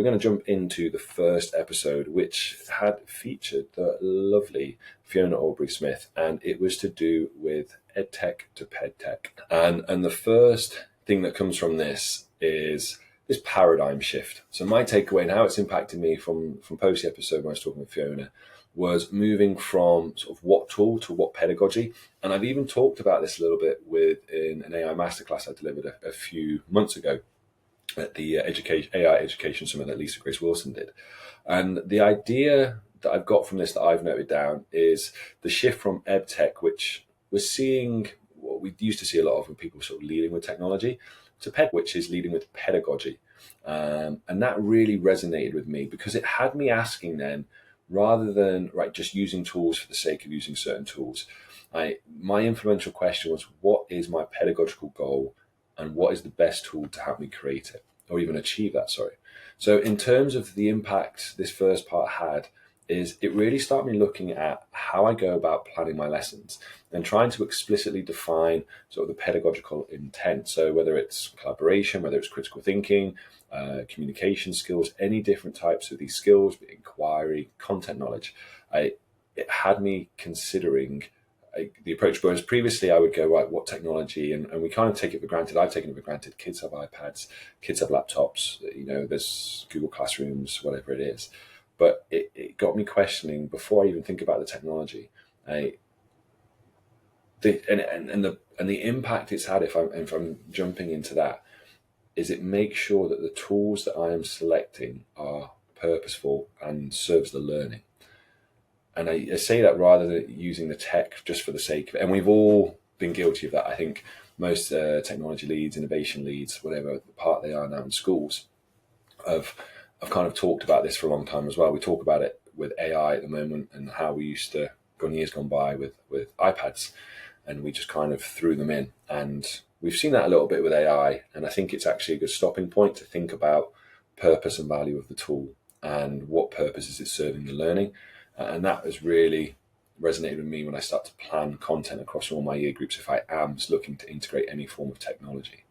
we're going to jump into the first episode, which had featured the lovely Fiona Aubrey-Smith, and it was to do with EdTech to PedTech. And the first thing that comes from this is this paradigm shift. So my takeaway and how it's impacted me from post the episode when I was talking with Fiona was moving from sort of what tool to what pedagogy. And I've even talked about this a little bit in an AI masterclass I delivered a few months ago at the AI Education Summit that Lisa Grace Wilson did. And the idea that I've got from this that I've noted down is the shift from EdTech, which we're seeing what we used to see a lot of when people were sort of leading with technology, to PED, which is leading with pedagogy. And that really resonated with me because it had me asking then, rather than just using tools for the sake of using certain tools, my influential question was, what is my pedagogical goal and what is the best tool to help me create it or even achieve that, So in terms of the impact this first part had, is it really started me looking at how I go about planning my lessons and trying to explicitly define sort of the pedagogical intent. So whether it's collaboration, whether it's critical thinking, communication skills, any different types of these skills, inquiry, content knowledge, it had me considering the approach. Whereas previously I would go, right, what technology, and we kind of take it for granted. I've taken it for granted. Kids have iPads, kids have laptops, there's Google Classrooms, whatever it is. But it got me questioning before I even think about the technology, and the impact it's had. If I'm jumping into that, is it makes sure that the tools that I am selecting are purposeful and serves the learning. And I say that rather than using the tech just for the sake of it. And we've all been guilty of that. I think most technology leads, innovation leads, whatever the part they are now in schools, I've kind of talked about this for a long time as well. We talk about it with AI at the moment and how we used to go years gone by with iPads, and we just kind of threw them in. And we've seen that a little bit with AI. And I think it's actually a good stopping point to think about purpose and value of the tool and what purpose is it serving the learning. And that has really resonated with me when I start to plan content across all my year groups if I am looking to integrate any form of technology.